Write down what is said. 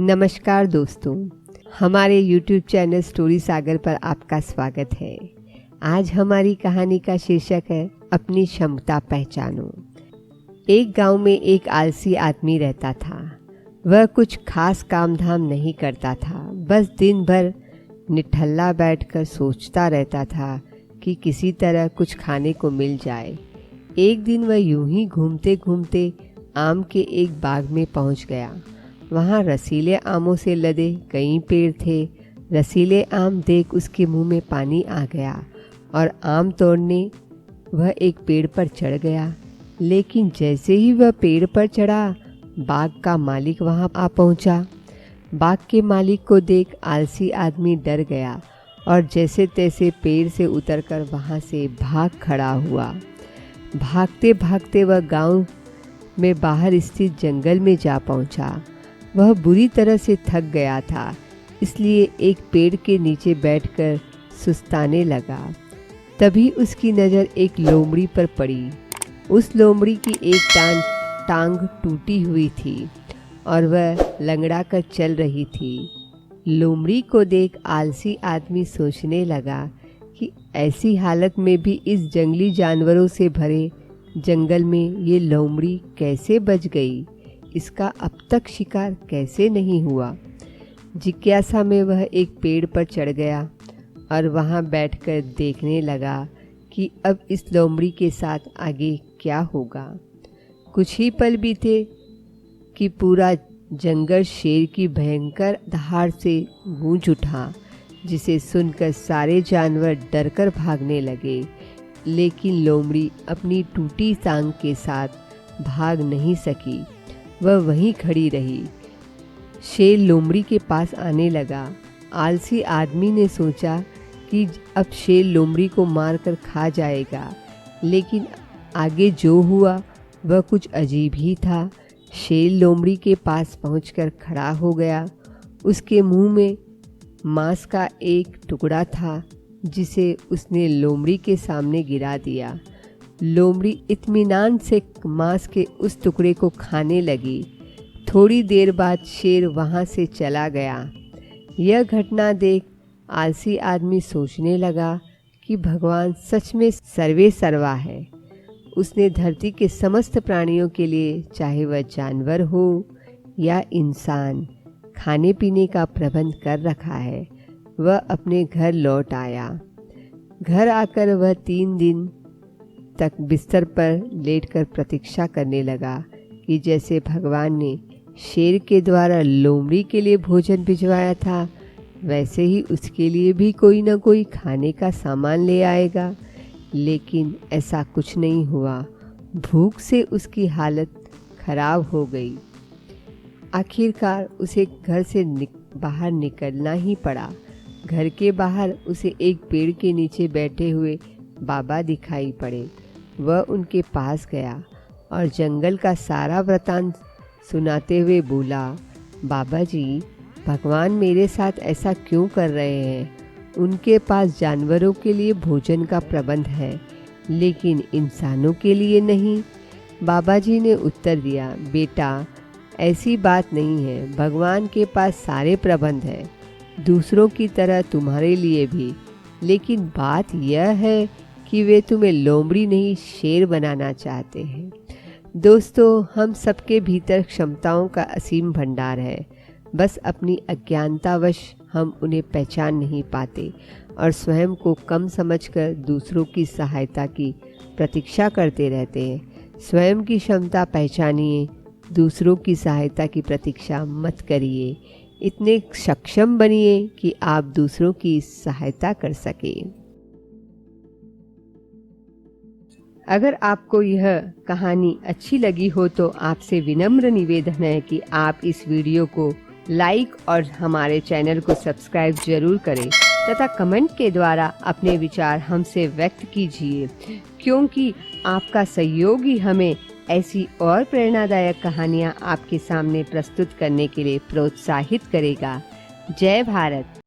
नमस्कार दोस्तों, हमारे YouTube चैनल स्टोरी सागर पर आपका स्वागत है। आज हमारी कहानी का शीर्षक है अपनी क्षमता पहचानो। एक गांव में एक आलसी आदमी रहता था। वह कुछ खास काम धाम नहीं करता था, बस दिन भर निठल्ला बैठकर सोचता रहता था कि किसी तरह कुछ खाने को मिल जाए। एक दिन वह यूं ही घूमते घूमते आम के एक बाग में पहुंच गया। वहाँ रसीले आमों से लदे कई पेड़ थे। रसीले आम देख उसके मुंह में पानी आ गया और आम तोड़ने वह एक पेड़ पर चढ़ गया। लेकिन जैसे ही वह पेड़ पर चढ़ा, बाग का मालिक वहाँ आ पहुँचा। बाग के मालिक को देख आलसी आदमी डर गया और जैसे तैसे पेड़ से उतरकर वहाँ से भाग खड़ा हुआ। भागते भागते वह गांव में बाहर स्थित जंगल में जा पहुँचा। वह बुरी तरह से थक गया था, इसलिए एक पेड़ के नीचे बैठकर सुस्ताने लगा। तभी उसकी नज़र एक लोमड़ी पर पड़ी। उस लोमड़ी की एक टांग टूटी हुई थी और वह लंगड़ा कर चल रही थी। लोमड़ी को देख आलसी आदमी सोचने लगा कि ऐसी हालत में भी इस जंगली जानवरों से भरे जंगल में ये लोमड़ी कैसे बच गई, इसका अब तक शिकार कैसे नहीं हुआ। जिज्ञासा में वह एक पेड़ पर चढ़ गया और वहां बैठकर देखने लगा कि अब इस लोमड़ी के साथ आगे क्या होगा। कुछ ही पल बीते कि पूरा जंगल शेर की भयंकर दहाड़ से गूंज उठा, जिसे सुनकर सारे जानवर डरकर भागने लगे। लेकिन लोमड़ी अपनी टूटी टांग के साथ भाग नहीं सकी, वह वहीं खड़ी रही। शेर लोमड़ी के पास आने लगा। आलसी आदमी ने सोचा कि अब शेर लोमड़ी को मारकर खा जाएगा, लेकिन आगे जो हुआ वह कुछ अजीब ही था। शेर लोमड़ी के पास पहुंचकर खड़ा हो गया। उसके मुंह में मांस का एक टुकड़ा था, जिसे उसने लोमड़ी के सामने गिरा दिया। लोमड़ी इत्मीनान से मांस के उस टुकड़े को खाने लगी। थोड़ी देर बाद शेर वहां से चला गया। यह घटना देख आलसी आदमी सोचने लगा कि भगवान सच में सर्वे सर्वा है। उसने धरती के समस्त प्राणियों के लिए, चाहे वह जानवर हो या इंसान, खाने पीने का प्रबंध कर रखा है। वह अपने घर लौट आया। घर आकर वह 3 दिन तक बिस्तर पर लेटकर प्रतीक्षा करने लगा कि जैसे भगवान ने शेर के द्वारा लोमड़ी के लिए भोजन भिजवाया था, वैसे ही उसके लिए भी कोई न कोई खाने का सामान ले आएगा। लेकिन ऐसा कुछ नहीं हुआ। भूख से उसकी हालत खराब हो गई। आखिरकार उसे घर से बाहर निकलना ही पड़ा। घर के बाहर उसे एक पेड़ के नीचे बैठे हुए बाबा दिखाई पड़े। वह उनके पास गया और जंगल का सारा वृतांत सुनाते हुए बोला, बाबा जी, भगवान मेरे साथ ऐसा क्यों कर रहे हैं? उनके पास जानवरों के लिए भोजन का प्रबंध है, लेकिन इंसानों के लिए नहीं। बाबा जी ने उत्तर दिया, बेटा, ऐसी बात नहीं है। भगवान के पास सारे प्रबंध हैं, दूसरों की तरह तुम्हारे लिए भी। लेकिन बात यह है कि वे तुम्हें लोमड़ी नहीं, शेर बनाना चाहते हैं। दोस्तों, हम सबके भीतर क्षमताओं का असीम भंडार है, बस अपनी अज्ञानतावश हम उन्हें पहचान नहीं पाते और स्वयं को कम समझकर दूसरों की सहायता की प्रतीक्षा करते रहते हैं। स्वयं की क्षमता पहचानिए, दूसरों की सहायता की प्रतीक्षा मत करिए। इतने सक्षम बनिए कि आप दूसरों की सहायता कर सकें। अगर आपको यह कहानी अच्छी लगी हो तो आपसे विनम्र निवेदन है कि आप इस वीडियो को लाइक और हमारे चैनल को सब्सक्राइब जरूर करें तथा कमेंट के द्वारा अपने विचार हमसे व्यक्त कीजिए, क्योंकि आपका सहयोग ही हमें ऐसी और प्रेरणादायक कहानियाँ आपके सामने प्रस्तुत करने के लिए प्रोत्साहित करेगा। जय भारत।